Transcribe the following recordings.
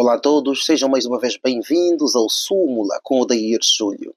Olá a todos, sejam mais uma vez bem-vindos ao Súmula com o Odair Júlio.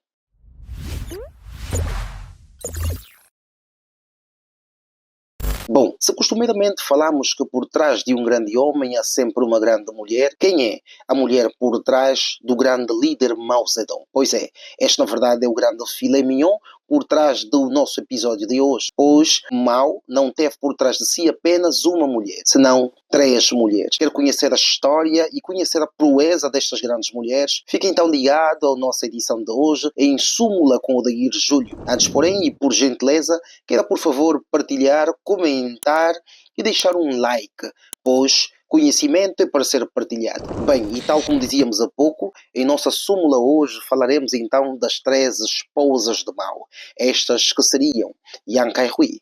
Bom, se costumeiramente falamos que por trás de um grande homem há sempre uma grande mulher, quem é a mulher por trás do grande líder Mao Zedong? Pois é, este na verdade é o grande filé mignon por trás do nosso episódio de hoje, pois Mao não teve por trás de si apenas uma mulher, senão 3 mulheres. Quer conhecer a história e conhecer a proeza destas grandes mulheres? Fique então ligado à nossa edição de hoje em Súmula com o Odair Júlio. Antes, porém, e por gentileza, queira por favor partilhar, comentar e deixar um like, pois conhecimento é para ser partilhado. Bem, e tal como dizíamos há pouco, em nossa súmula hoje falaremos então das 3 esposas de Mao. Estas que seriam Yang Kaihui,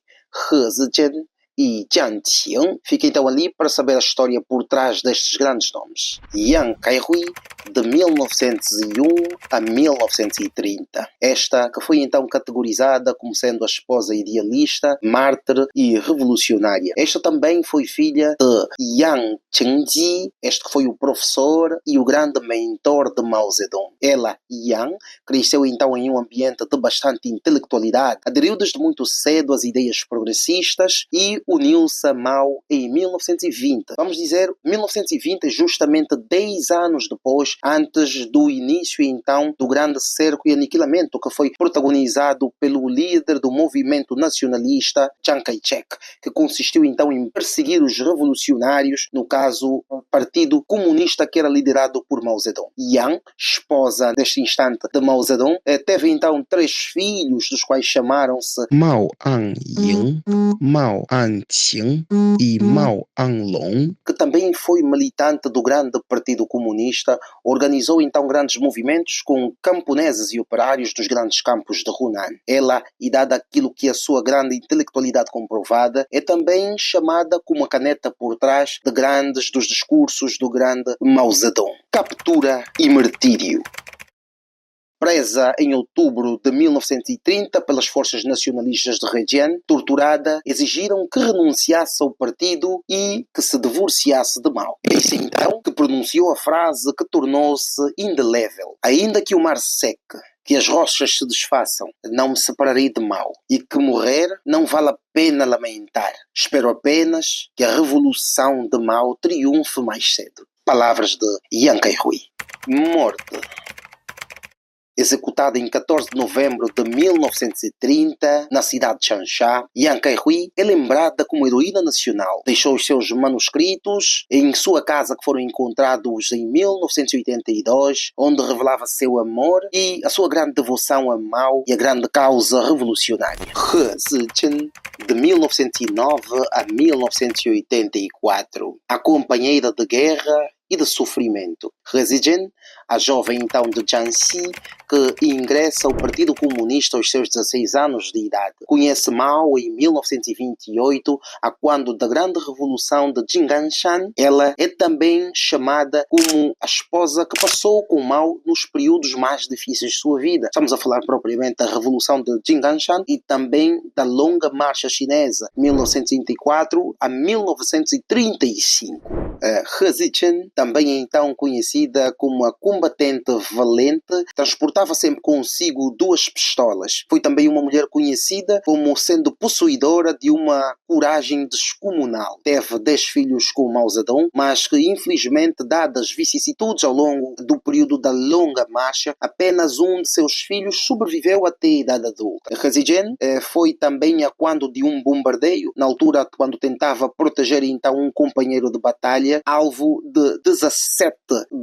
He Zijian e Jiang Qing. Fica então ali para saber a história por trás destes grandes nomes. Yang Kaihui, de 1901 a 1930. Esta que foi então categorizada como sendo a esposa idealista, mártir e revolucionária. Esta também foi filha de Yang Chengji, este que foi o professor e o grande mentor de Mao Zedong. Ela, Yang, cresceu então em um ambiente de bastante intelectualidade, aderiu desde muito cedo às ideias progressistas e uniu-se a Mao em 1920. Vamos dizer, 1920 é justamente 10 anos depois, antes do início então do grande cerco e aniquilamento que foi protagonizado pelo líder do movimento nacionalista Chiang Kai-shek, que consistiu então em perseguir os revolucionários, no caso o Partido Comunista que era liderado por Mao Zedong. Yang, esposa neste instante de Mao Zedong, teve então 3 filhos, dos quais chamaram-se Mao Anying, Mao Anqing e Mao Anlong, que também foi militante do grande Partido Comunista, organizou então grandes movimentos com camponeses e operários dos grandes campos de Hunan. Ela, e dada aquilo que é a sua grande intelectualidade comprovada, é também chamada como a caneta por trás de grandes dos discursos do grande Mao Zedong. Captura e martírio. Presa em outubro de 1930 pelas forças nacionalistas de Zhejiang, torturada, exigiram que renunciasse ao partido e que se divorciasse de Mao. É isso então que pronunciou a frase que tornou-se indelével. Ainda que o mar seque, que as rochas se desfaçam, não me separarei de Mao, e que morrer não vale a pena lamentar. Espero apenas que a revolução de Mao triunfe mais cedo. Palavras de Yang Kaihui. Morte. Executada em 14 de novembro de 1930, na cidade de Changsha, Yang Kaihui é lembrada como heroína nacional. Deixou os seus manuscritos em sua casa, que foram encontrados em 1982, onde revelava seu amor e a sua grande devoção a Mao e a grande causa revolucionária. He Zijian, de 1909 a 1984, a companheira de guerra e de sofrimento. He Zijian, a jovem então de Jiangxi, que ingressa ao Partido Comunista aos seus 16 anos de idade. Conhece Mao em 1928, a quando da grande revolução de Jingganshan. Ela é também chamada como a esposa que passou com Mao nos períodos mais difíceis de sua vida. Estamos a falar propriamente da revolução de Jingganshan e também da longa marcha chinesa, 1934 a 1935. He Zijian, também então conhecida como a combatente valente, transportava sempre consigo 2 pistolas. Foi também uma mulher conhecida como sendo possuidora de uma coragem descomunal. Teve 10 filhos com Mao Zedong, mas que infelizmente, dadas as vicissitudes ao longo do período da longa marcha, apenas um de seus filhos sobreviveu até a idade adulta. He Zijian foi também a quando de um bombardeio, na altura quando tentava proteger então um companheiro de batalha, alvo de 17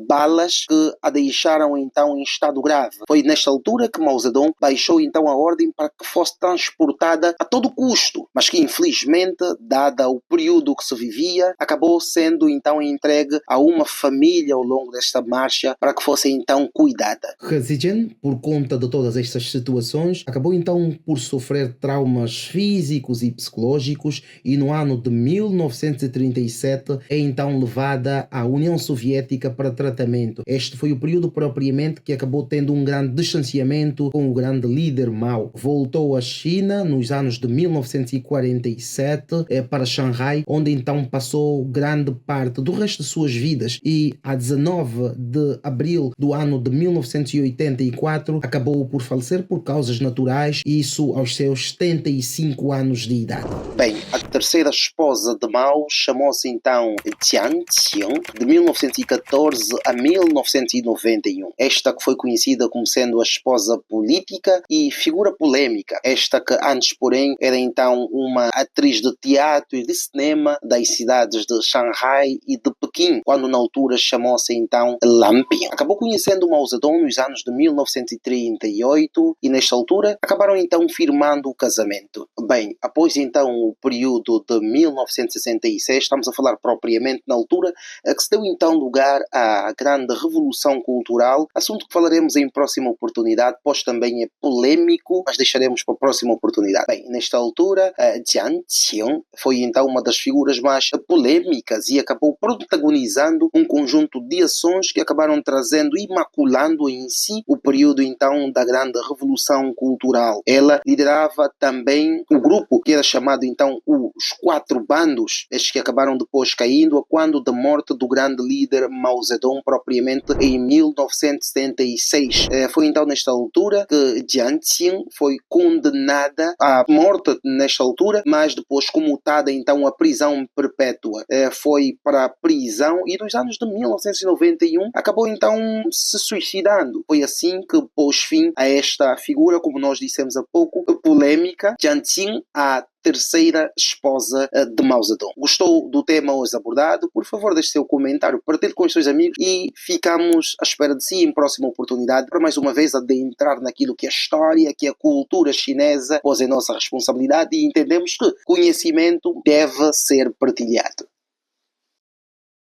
balas que a deixaram então em estado grave. Foi nesta altura que Mao Zedong baixou então a ordem para que fosse transportada a todo custo, mas que infelizmente, dada o período que se vivia, acabou sendo então entregue a uma família ao longo desta marcha para que fosse então cuidada. He Zijian, por conta de todas estas situações, acabou então por sofrer traumas físicos e psicológicos e no ano de 1937 é então levada à União União Soviética para tratamento. Este foi o período propriamente que acabou tendo um grande distanciamento com o grande líder Mao. Voltou à China nos anos de 1947 para Xangai, onde então passou grande parte do resto de suas vidas, e a 19 de abril do ano de 1984 acabou por falecer por causas naturais, isso aos seus 75 anos de idade. Bem, a terceira esposa de Mao chamou-se então Jiang Qing, de 1914 a 1991. Esta que foi conhecida como sendo a esposa política e figura polêmica. Esta que antes, porém, era então uma atriz de teatro e de cinema das cidades de Shanghai e de Pequim, quando na altura chamou-se então Lan Ping. Acabou conhecendo Mao Zedong nos anos de 1938 e nesta altura acabaram então firmando o casamento. Bem, após então o período de 1966, estamos a falar propriamente na altura que se deu então lugar à grande revolução cultural, assunto que falaremos em próxima oportunidade, pois também é polémico, mas deixaremos para a próxima oportunidade. Bem, nesta altura, Jiang Qing foi então uma das figuras mais polêmicas e acabou protagonizando um conjunto de ações que acabaram trazendo e maculando em si o período então da grande revolução cultural. Ela liderava também o grupo que era chamado então os Quatro Bandos, estes que acabaram depois caindo quando da morte do grande líder Mao Zedong, propriamente em 1976. Foi então nesta altura que Jiang Qing foi condenada à morte nesta altura, mas depois comutada então à prisão perpétua. Foi para a prisão e nos anos de 1991 acabou então se suicidando. Foi assim que pôs fim a esta figura, como nós dissemos há pouco, polémica, Jiang Qing, a terceira esposa de Mao Zedong. Gostou do tema hoje abordado? Por favor, deixe seu comentário, partilhe com os seus amigos e ficamos à espera de si em próxima oportunidade para mais uma vez adentrar naquilo que é a história, que é a cultura chinesa, pois é nossa responsabilidade e entendemos que conhecimento deve ser partilhado.